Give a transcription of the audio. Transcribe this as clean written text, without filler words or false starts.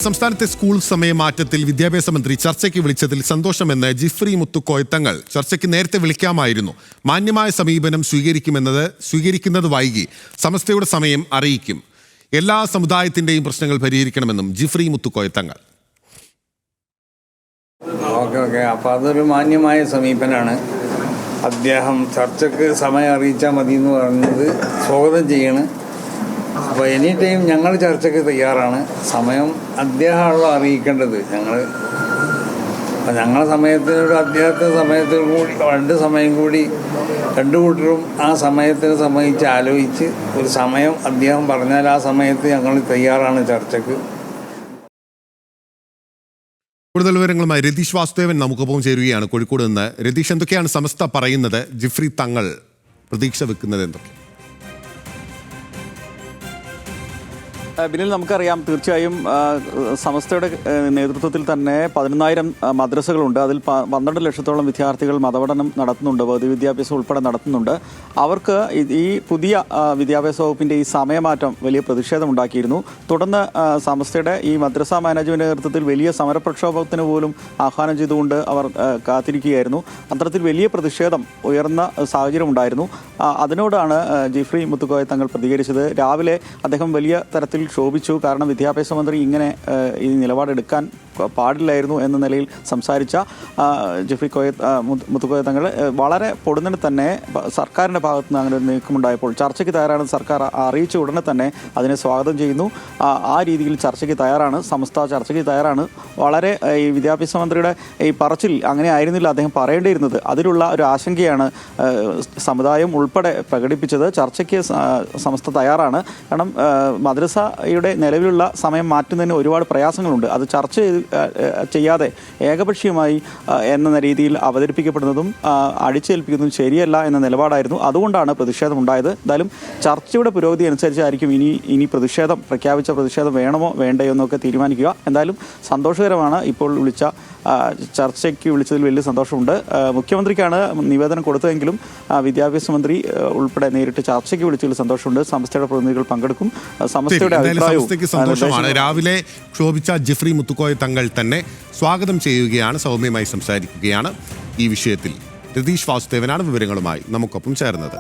സംസ്ഥാനത്തെ സ്കൂൾ സമയമാറ്റത്തിൽ വിദ്യാഭ്യാസ മന്ത്രി ചർച്ചയ്ക്ക് വിളിച്ചതിൽ സന്തോഷമെന്ന് ജിഫ്രി മുത്തുക്കോയ തങ്ങൾ. ചർച്ചയ്ക്ക് നേരത്തെ വിളിക്കാമായിരുന്നു. മാന്യമായ സമീപനം സ്വീകരിക്കുന്നത് വൈകി. സമസ്തയുടെ സമയം അറിയിക്കും. എല്ലാ സമുദായത്തിന്റെയും പ്രശ്നങ്ങൾ പരിഹരിക്കണമെന്നും ജിഫ്രി മുത്തുക്കോയ തങ്ങൾ. ഓക്കെ അപ്പോൾ അതൊരു മാന്യമായ സമീപനമാണ്. അദ്ദേഹം ചർച്ചയ്ക്ക് സമയം അറിയിച്ചാൽ മതി എന്ന് പറഞ്ഞത് സ്വാഗതം ചെയ്യണം. അപ്പോൾ എനി ടൈം ഞങ്ങൾ ചർച്ചയ്ക്ക് തയ്യാറാണ്. സമയം അദ്ദേഹമാണല്ലോ അറിയിക്കേണ്ടത്. ഞങ്ങളെ സമയത്തിനൊരു അദ്ദേഹത്തിൻ്റെ സമയത്തിന് കൂടി സമയം കൂടി രണ്ടു കൂട്ടരും ആ സമയത്തിന് സംബന്ധിച്ച് ആലോചിച്ച് ഒരു സമയം അദ്ദേഹം പറഞ്ഞാൽ ആ സമയത്ത് ഞങ്ങൾ തയ്യാറാണ് ചർച്ചയ്ക്ക്. കൂടുതൽ വിവരങ്ങളുമായി രതീഷ് വാസുദേവൻ നമുക്കൊപ്പം ചേരുകയാണ് കോഴിക്കോട് നിന്ന്. രതീഷ്, എന്തൊക്കെയാണ് സമസ്ത പറയുന്നത്? ജിഫ്രി തങ്ങൾ പ്രതീക്ഷ വെക്കുന്നത് എന്തൊക്കെ? ബിനിൽ, നമുക്കറിയാം, തീർച്ചയായും സമസ്തയുടെ നേതൃത്വത്തിൽ തന്നെ 11,000 മദ്രസകളുണ്ട്. അതിൽ 12 ലക്ഷത്തോളം വിദ്യാർത്ഥികൾ മതപഠനം നടത്തുന്നുണ്ട്, പൊതുവിദ്യാഭ്യാസം ഉൾപ്പെടെ നടത്തുന്നുണ്ട്. അവർക്ക് ഈ പുതിയ വിദ്യാഭ്യാസ വകുപ്പിൻ്റെ ഈ സമയമാറ്റം വലിയ പ്രതിഷേധമുണ്ടാക്കിയിരുന്നു. തുടർന്ന് സമസ്തയുടെ ഈ മദ്രസ മാനേജ്മെൻറ്റ് നേതൃത്വത്തിൽ വലിയ സമരപ്രക്ഷോഭത്തിന് പോലും ആഹ്വാനം ചെയ്തുകൊണ്ട് അവർ കാത്തിരിക്കുകയായിരുന്നു. അത്തരത്തിൽ വലിയ പ്രതിഷേധം ഉയർന്ന സാഹചര്യമുണ്ടായിരുന്നു. അതിനോടാണ് ജിഫ്രി മുത്തുക്കോയ തങ്ങൾ പ്രതികരിച്ചത്. രാവിലെ അദ്ദേഹം വലിയ തരത്തിൽ ക്ഷോഭിച്ചു. കാരണം വിദ്യാഭ്യാസ മന്ത്രി ഇങ്ങനെ ഈ നിലപാടെടുക്കാൻ പാടില്ലായിരുന്നു എന്ന നിലയിൽ സംസാരിച്ച ജിഫ്രി മുത്തുക്കോയ തങ്ങൾ വളരെ പൊടുന്നനെ തന്നെ സർക്കാരിൻ്റെ ഭാഗത്ത് നിന്ന് അങ്ങനെ ഒരു നീക്കമുണ്ടായപ്പോൾ ചർച്ചയ്ക്ക് തയ്യാറാണെന്ന് സർക്കാർ അറിയിച്ച ഉടനെ തന്നെ അതിനെ സ്വാഗതം ചെയ്യുന്നു. ആ രീതിയിൽ ചർച്ചയ്ക്ക് തയ്യാറാണ് സമസ്ത, ചർച്ചയ്ക്ക് തയ്യാറാണ്. വളരെ ഈ വിദ്യാഭ്യാസ മന്ത്രിയുടെ ഈ പറച്ചിൽ അങ്ങനെ ആയിരുന്നില്ല അദ്ദേഹം പറയേണ്ടിയിരുന്നത്. അതിലുള്ള ഒരു ആശങ്കയാണ് സമുദായം ഉൾപ്പെടെ പ്രകടിപ്പിച്ചത്. ചർച്ചയ്ക്ക് സമസ്ത തയ്യാറാണ്. കാരണം മദ്രസയുടെ നിലവിലുള്ള സമയം മാറ്റുന്നതിന് ഒരുപാട് പ്രയാസങ്ങളുണ്ട്. അത് ചർച്ച ചെയ്യാതെ ഏകപക്ഷീയമായി എന്ന രീതിയിൽ അവതരിപ്പിക്കപ്പെടുന്നതും അടിച്ചേൽപ്പിക്കുന്നതും ശരിയല്ല എന്ന നിലപാടായിരുന്നു. അതുകൊണ്ടാണ് പ്രതിഷേധം ഉണ്ടായത്. എന്തായാലും ചർച്ചയുടെ പുരോഗതി അനുസരിച്ചായിരിക്കും ഇനി പ്രഖ്യാപിച്ച പ്രതിഷേധം വേണമോ വേണ്ടയോ എന്നൊക്കെ തീരുമാനിക്കുക. എന്തായാലും സന്തോഷകരമാണ്. ഇപ്പോൾ ചർച്ചയ്ക്ക് വിളിച്ചതിൽ വലിയ സന്തോഷമുണ്ട്. മുഖ്യമന്ത്രിക്കാണ് നിവേദനം കൊടുത്തതെങ്കിലും വിദ്യാഭ്യാസ മന്ത്രി ഉൾപ്പെടെ നേരിട്ട് ചർച്ചയ്ക്ക് വിളിച്ചതിൽ സന്തോഷമുണ്ട്. സംസ്ഥയുടെ പ്രതിനിധികൾ പങ്കെടുക്കും. സമസ്തയുടെ സന്തോഷമാണ്. രാവിലെ ക്ഷോഭിച്ച ജിഫ്രി മുത്തുക്കോയ തങ്ങൾ തന്നെ സ്വാഗതം ചെയ്യുകയാണ്, സൗമ്യമായി സംസാരിക്കുകയാണ്. ഈ വിഷയത്തിൽ രതീഷ് വാസുദേവനാണ് വിവരങ്ങളുമായി നമുക്കൊപ്പം ചേർന്നത്.